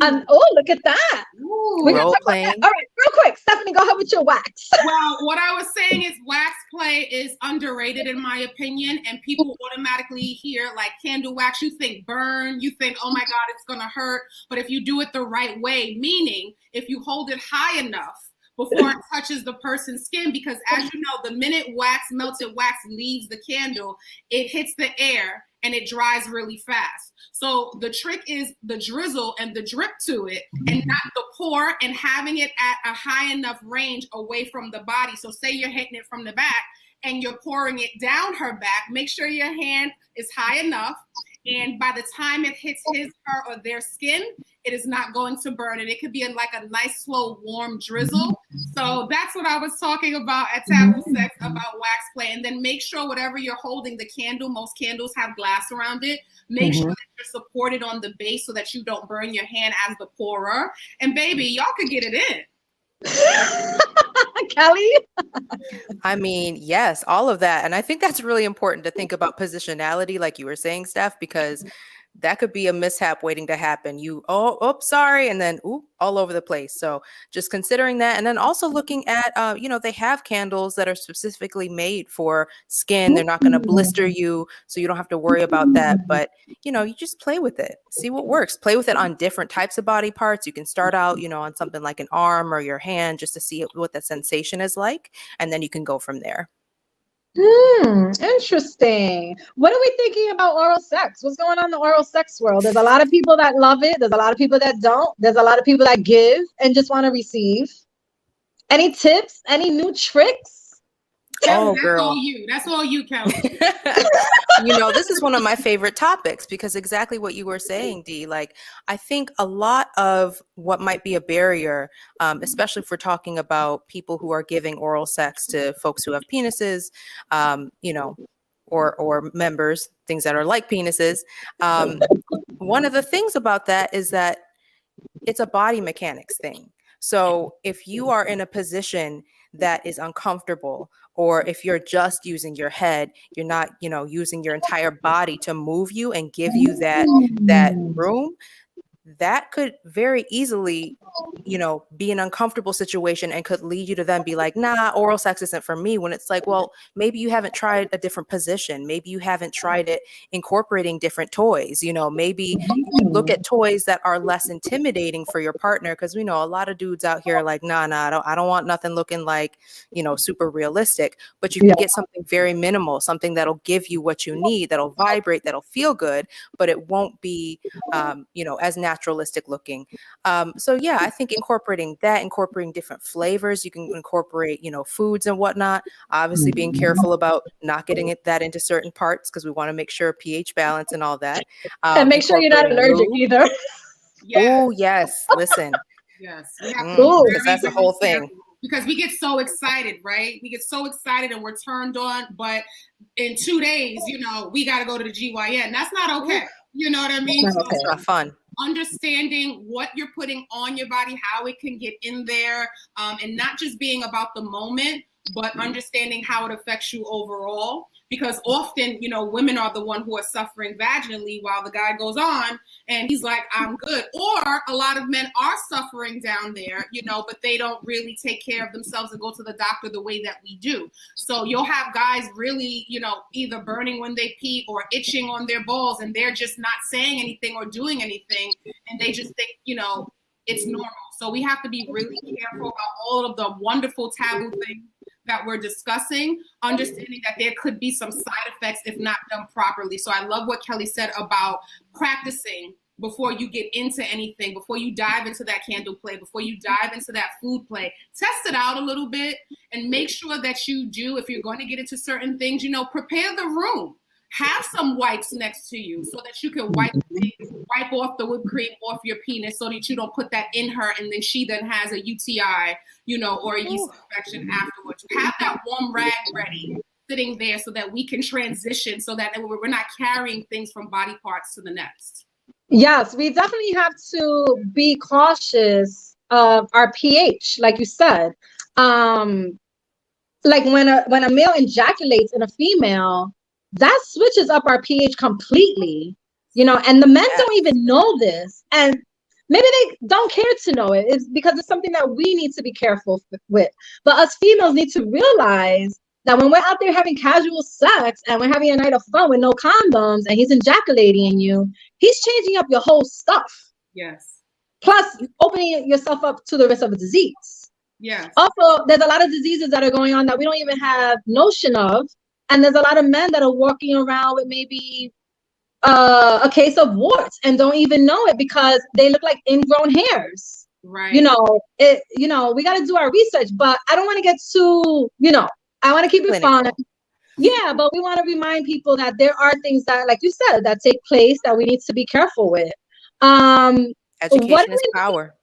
And look at that. We're gonna talk about that. All right, real quick, Stepfanie, go ahead with your wax. Well, what I was saying is wax play is underrated in my opinion, and people automatically hear like candle wax, you think burn, you think, oh my God, it's gonna hurt. But if you do it the right way, meaning if you hold it high enough before it touches the person's skin, because as you know, the minute melted wax leaves the candle, it hits the air and it dries really fast. So the trick is the drizzle and the drip to it, and not the pour, and having it at a high enough range away from the body. So say you're hitting it from the back and you're pouring it down her back, make sure your hand is high enough. And by the time it hits his, her, or their skin, it is not going to burn. And it could be like a nice, slow, warm drizzle. So that's what I was talking about at Taboo Sex, about wax play. And then make sure whatever you're holding, the candle, most candles have glass around it. Make sure that you're supported on the base so that you don't burn your hand as the pourer. And baby, y'all could get it in. Kelly? I mean, yes, all of that. And I think that's really important to think about positionality, like you were saying, Steph, because that could be a mishap waiting to happen. Sorry. And then, all over the place. So just considering that. And then also looking at, they have candles that are specifically made for skin. They're not going to blister you. So you don't have to worry about that. But, you just play with it. See what works. Play with it on different types of body parts. You can start out, on something like an arm or your hand, just to see what that sensation is like. And then you can go from there. Interesting. What are we thinking about oral sex? What's going on in the oral sex world? There's a lot of people that love it. There's a lot of people that don't. There's a lot of people that give and just want to receive. Any tips? Any new tricks? Oh, that's girl. all you. That's all you, Kelly. This is one of my favorite topics, because exactly what you were saying, Dee. Like, I think a lot of what might be a barrier, especially if we're talking about people who are giving oral sex to folks who have penises, or members, things that are like penises. One of the things about that is that it's a body mechanics thing. So if you are in a position that is uncomfortable, or if you're just using your head, you're not, using your entire body to move you and give you that room, that could very easily, be an uncomfortable situation and could lead you to then be like, nah, oral sex isn't for me. When it's like, well, maybe you haven't tried a different position. Maybe you haven't tried it incorporating different toys. Maybe you can look at toys that are less intimidating for your partner. Because we know a lot of dudes out here are like, nah, I don't want nothing looking like, super realistic. But you can get something very minimal, something that'll give you what you need, that'll vibrate, that'll feel good, but it won't be, as natural naturalistic looking. So yeah, I think incorporating different flavors. You can incorporate, foods and whatnot. Obviously being careful about not getting that into certain parts because we want to make sure pH balance and all that. And make sure you're not Incorporating allergic lube. either. Oh yes, listen. Yes, we have to Ooh. be Because that's the very, whole very thing. careful, because we get so excited, right? We get so excited and we're turned on, but in 2 days, we got to go to the GYN. That's not okay. You know what I mean? That's not okay. It's not fun. Understanding what you're putting on your body, how it can get in there, and not just being about the moment, but understanding how it affects you overall. Because often, women are the one who are suffering vaginally while the guy goes on and he's like, I'm good. Or a lot of men are suffering down there, but they don't really take care of themselves and go to the doctor the way that we do. So you'll have guys really, either burning when they pee or itching on their balls, and they're just not saying anything or doing anything. And they just think, it's normal. So we have to be really careful about all of the wonderful taboo things that we're discussing, understanding that there could be some side effects if not done properly. So I love what Kelly said about practicing before you get into anything, before you dive into that candle play, before you dive into that food play. Test it out a little bit and make sure that you do, if you're going to get into certain things, prepare the room. Have some wipes next to you so that you can wipe off the whipped cream off your penis so that you don't put that in her and then she then has a UTI, or a yeast infection afterwards. Have that warm rag ready, sitting there so that we can transition, so that we're not carrying things from body parts to the next. Yes, we definitely have to be cautious of our pH, like you said. Like when a male ejaculates in a female, that switches up our pH completely, and the men don't even know this. And maybe they don't care to know it. It's because it's something that we need to be careful with. But us females need to realize that when we're out there having casual sex and we're having a night of fun with no condoms and he's ejaculating in you, he's changing up your whole stuff. Yes. Plus opening yourself up to the risk of a disease. Yes. Also, there's a lot of diseases that are going on that we don't even have notion of. And there's a lot of men that are walking around with maybe a case of warts and don't even know it because they look like ingrown hairs. Right. We got to do our research, but I don't want to get too, I want to keep it fun. Yeah, but we want to remind people that there are things that, like you said, that take place that we need to be careful with. Education is power.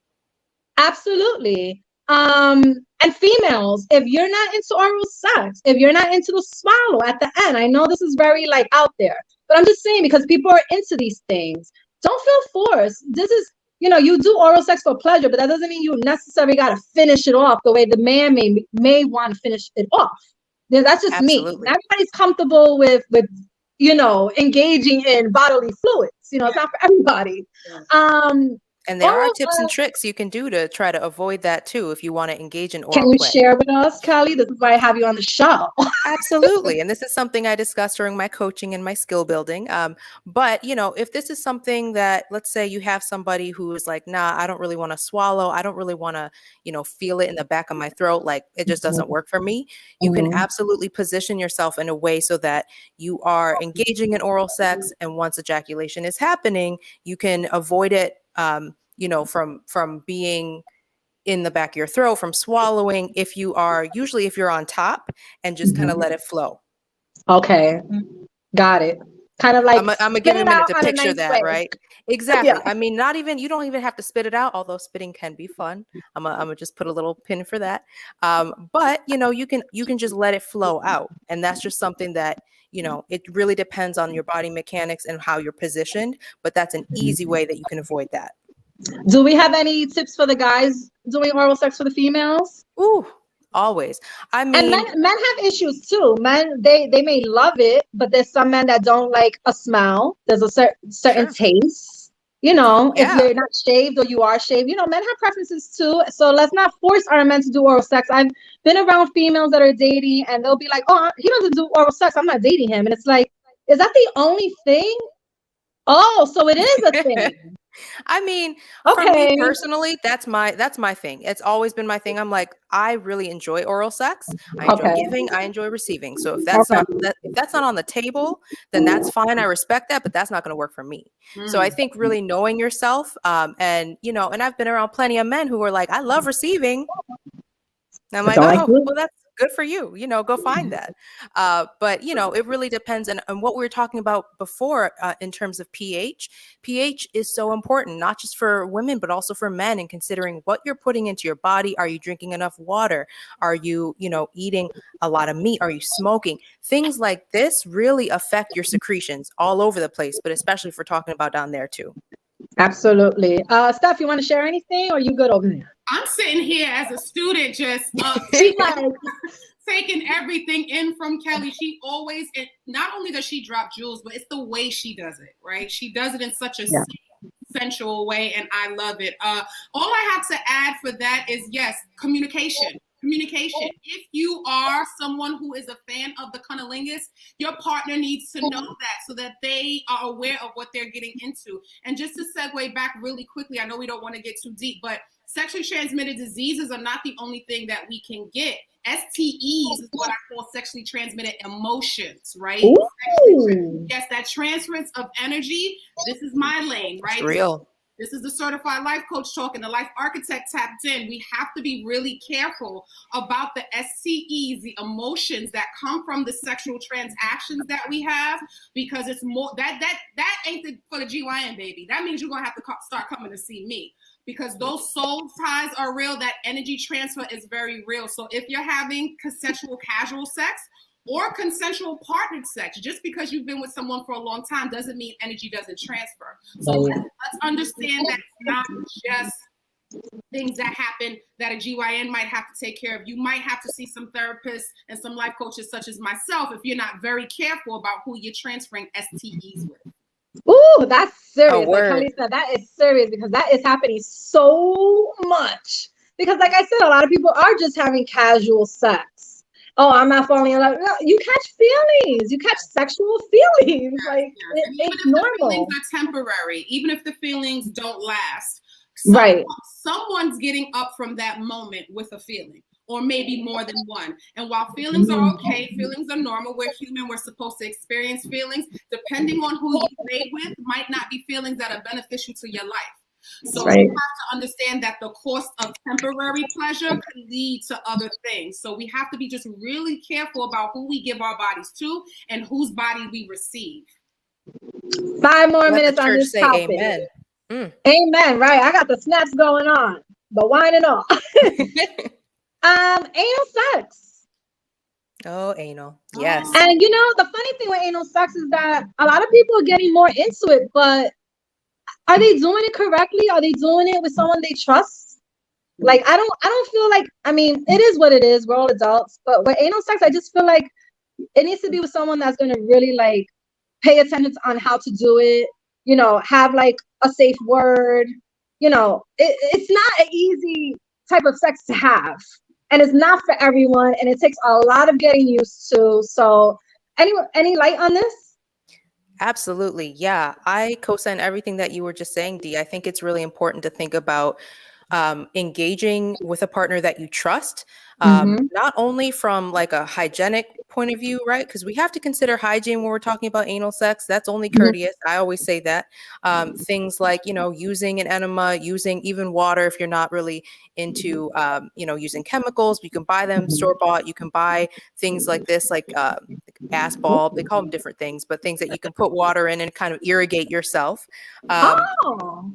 Absolutely. And females, if you're not into oral sex, if you're not into the swallow at the end, I know this is very out there, but I'm just saying, because people are into these things, don't feel forced. This is, you do oral sex for pleasure, but that doesn't mean you necessarily got to finish it off the way the man may want to finish it off. That's just Absolutely. me. Everybody's comfortable with engaging in bodily fluids. It's not for everybody. And there are tips and tricks you can do to try to avoid that too if you want to engage in oral play. Can you play. share with us, Kelly? This is why I have you on the show. Absolutely. And this is something I discuss during my coaching and my skill building. But, if this is something that, let's say you have somebody who is like, nah, I don't really want to swallow. I don't really want to, feel it in the back of my throat. Like it just doesn't work for me. You can absolutely position yourself in a way so that you are engaging in oral sex. And once ejaculation is happening, you can avoid it. From being in the back of your throat, from swallowing, if you're on top and just kind of let it flow. Okay. Got it. Kind of like I'm gonna give you a minute to picture that, right? Exactly. Yeah. I mean, you don't even have to spit it out, although spitting can be fun. I'm gonna just put a little pin for that. But you can just let it flow out. And that's just something that, it really depends on your body mechanics and how you're positioned, but that's an easy way that you can avoid that. Do we have any tips for the guys doing oral sex for the females? Ooh, always. I mean, and men have issues too. Men, they may love it, but there's some men that don't like a smell. There's a certain taste. If you're not shaved or you are shaved, men have preferences too. So let's not force our men to do oral sex. I've been around females that are dating and they'll be like, oh, he doesn't do oral sex, I'm not dating him. And it's like, is that the only thing? Oh, so it is a thing. I mean, for me Okay. personally, that's my thing. It's always been my thing. I'm like, I really enjoy oral sex. I enjoy Okay. giving. I enjoy receiving. So if Okay. if that's not on the table, then that's fine. I respect that, but that's not going to work for me. So I think really knowing yourself, and and I've been around plenty of men who are like, I love receiving. And I'm But like, don't like oh, you. well, that's good for you. Go find that. But it really depends. And what we were talking about before in terms of pH. pH is so important, not just for women, but also for men. And considering what you're putting into your body. Are you drinking enough water? Are you, eating a lot of meat? Are you smoking? Things like this really affect your secretions all over the place, but especially if we're talking about down there too. Absolutely. Steph, you want to share anything, or you good over there? I'm sitting here as a student, just She's like, taking everything in from Kelly. She always, not only does she drop jewels, but it's the way she does it, right? She does it in such a sensual way, and I love it. All I have to add for that is, yes, communication. If you are someone who is a fan of the cunnilingus, your partner needs to know that so that they are aware of what they're getting into. And just to segue back really quickly, I know we don't want to get too deep, but sexually transmitted diseases are not the only thing that we can get. STEs is what I call sexually transmitted emotions, right? Yes, that transference of energy. This is my lane, right? It's real. This is the certified life coach talking, the life architect tapped in. We have to be really careful about the STEs, the emotions that come from the sexual transactions that we have, because it's more that ain't for the GYN, baby. That means you're gonna have to start coming to see me, because those soul ties are real. That energy transfer is very real. So if you're having consensual casual sex or consensual partnered sex, just because you've been with someone for a long time doesn't mean energy doesn't transfer. So let's understand that it's not just things that happen that a GYN might have to take care of. You might have to see some therapists and some life coaches such as myself if you're not very careful about who you're transferring STEs with. ooh, that's serious. Oh, Like Kelly said, that is serious, because that is happening so much. Because like I said, a lot of people are just having casual sex. Oh, I'm not falling in love. No, you catch feelings. You catch sexual feelings. Like it's normal. The feelings are temporary, even if the feelings don't last. Right. Someone's getting up from that moment with a feeling, or maybe more than one. And while feelings are okay, feelings are normal. We're human. We're supposed to experience feelings. Depending on who you lay with, might not be feelings that are beneficial to your life. So you have to understand that the cost of temporary pleasure can lead to other things. So we have to be just really careful about who we give our bodies to and whose body we receive. 5 more Let minutes the on church this say topic. amen. Amen. Right. I got the snaps going on, the wine and all. Anal sex. Oh, anal. Yes. And the funny thing with anal sex is that a lot of people are getting more into it, but are they doing it correctly? Are they doing it with someone they trust? Like, I don't feel like, I mean, it is what it is. We're all adults, but with anal sex, I just feel like it needs to be with someone that's going to really like pay attention on how to do it, have like a safe word. It's not an easy type of sex to have, and it's not for everyone, and it takes a lot of getting used to. So any light on this? Absolutely. Yeah. I co-sign everything that you were just saying, Dee. I think it's really important to think about engaging with a partner that you trust, not only from like a hygienic point of view, right? Because we have to consider hygiene when we're talking about anal sex. That's only courteous. I always say that. Things like, using an enema, using even water if you're not really into, using chemicals. You can buy them store-bought. You can buy things like this, like ass bulb. They call them different things, but things that you can put water in and kind of irrigate yourself.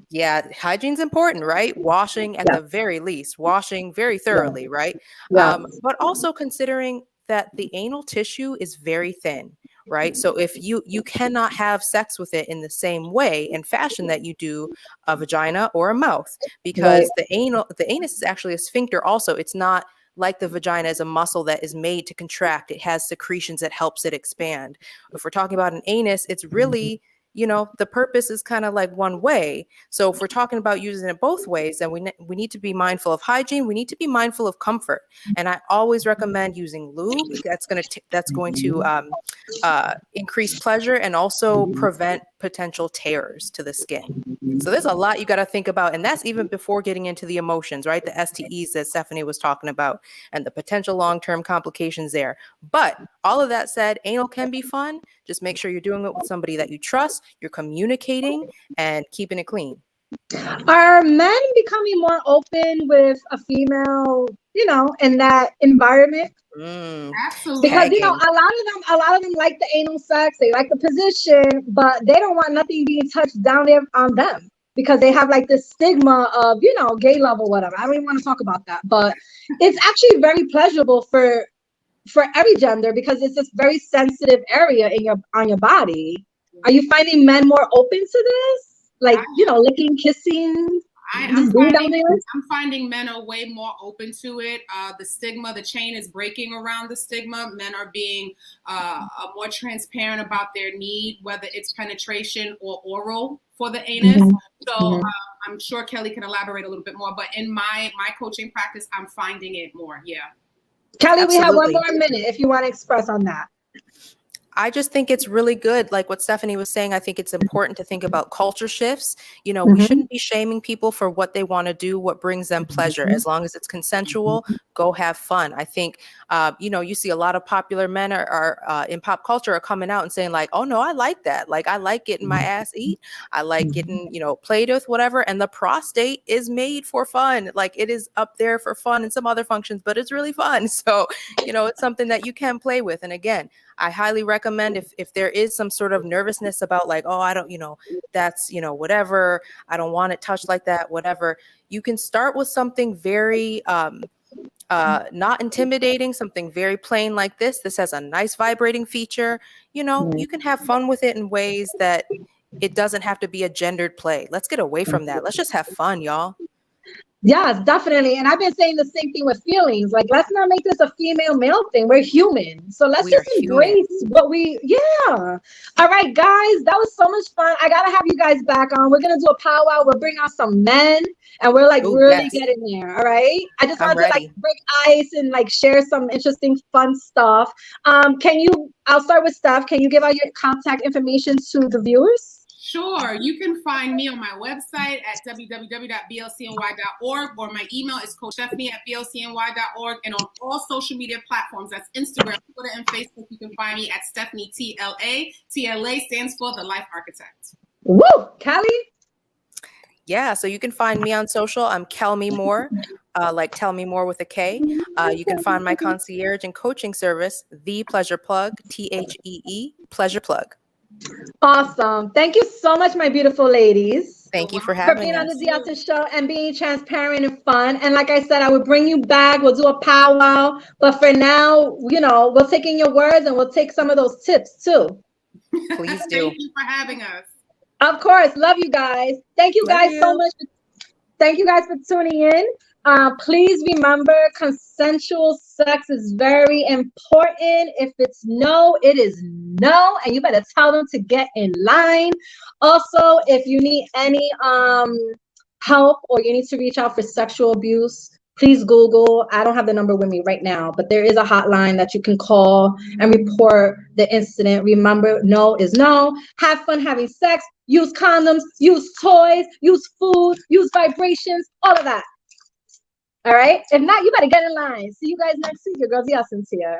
Yeah, hygiene's important, right? Washing at the very least, washing very thoroughly, right? But also considering that the anal tissue is very thin, right? So if you cannot have sex with it in the same way and fashion that you do a vagina or a mouth, because the anus is actually a sphincter also. It's not like the vagina is a muscle that is made to contract. It has secretions that helps it expand. If we're talking about an anus, it's really the purpose is kind of like one way. So if we're talking about using it both ways, then we need to be mindful of hygiene. We need to be mindful of comfort. And I always recommend using lube. That's going to increase pleasure and also prevent potential tears to the skin. So there's a lot you got to think about. And that's even before getting into the emotions, right? The STEs that Stepfanie was talking about and the potential long-term complications there. But all of that said, anal can be fun. Just make sure you're doing it with somebody that you trust, you're communicating and keeping it clean. Are men becoming more open with a female, in that environment? Absolutely. Because a lot of them like the anal sex, they like the position, but they don't want nothing being touched down there on them because they have like this stigma of gay love or whatever. I don't even want to talk about that, but it's actually very pleasurable for every gender because it's this very sensitive area on your body. Are you finding men more open to this? Like, licking, kissing? I'm finding men are way more open to it. The stigma, the chain is breaking around the stigma. Men are being more transparent about their need, whether it's penetration or oral for the anus. So I'm sure Kelly can elaborate a little bit more, but in my coaching practice, I'm finding it more. Yeah. Kelly, Absolutely. We have one more minute if you want to express on that. I just think it's really good. Like what Stepfanie was saying, I think it's important to think about culture shifts. We shouldn't be shaming people for what they want to do, what brings them pleasure. As long as it's consensual, go have fun. I think, you see a lot of popular men are in pop culture are coming out and saying like, oh no, I like that. Like I like getting my ass eat. I like getting, played with, whatever. And the prostate is made for fun. Like it is up there for fun and some other functions, but it's really fun. So, it's something that you can play with. And again, I highly recommend if there is some sort of nervousness about like, oh, I don't, that's, whatever, I don't want it touched like that, whatever. You can start with something very not intimidating, something very plain like this. This has a nice vibrating feature. You can have fun with it in ways that it doesn't have to be a gendered play. Let's get away from that. Let's just have fun, y'all. Yes, definitely. And I've been saying the same thing with feelings. Like, let's not make this a female-male thing. We're human. So let's just embrace what All right, guys, that was so much fun. I got to have you guys back on. We're going to do a powwow. We'll bring out some men and we're like getting there. All right. I just wanted to like break ice and like share some interesting, fun stuff. I'll start with Steph. Can you give out your contact information to the viewers? Sure. You can find me on my website at www.blcny.org, or my email is coachstephanie@blcny.org, and on all social media platforms, that's Instagram, Twitter, and Facebook, you can find me at Stepfanie TLA. TLA stands for The Life Architect. Woo! Kelly? Yeah, so you can find me on social. I'm Kel Me More, like Tell Me More with a K. You can find my concierge and coaching service, The Pleasure Plug, THEE, Pleasure Plug. Awesome. Thank you so much, my beautiful ladies. Thank you for having being us. on the DeSeta show and being transparent and fun. And like I said, I will bring you back. We'll do a powwow. But for now, we'll take in your words and we'll take some of those tips too. Please do. Thank you for having us. Of course. Love you guys. Thank you guys so much. Thank you guys for tuning in. Please remember, consensual sex is very important. If it's no, it is no, and you better tell them to get in line. Also, if you need any help or you need to reach out for sexual abuse, please Google. I don't have the number with me right now, but there is a hotline that you can call and report the incident. Remember, no is no. Have fun having sex. Use condoms. Use toys. Use food. Use vibrations. All of that. All right. If not, you better get in line. See you guys next week. Your girl DeSeta here.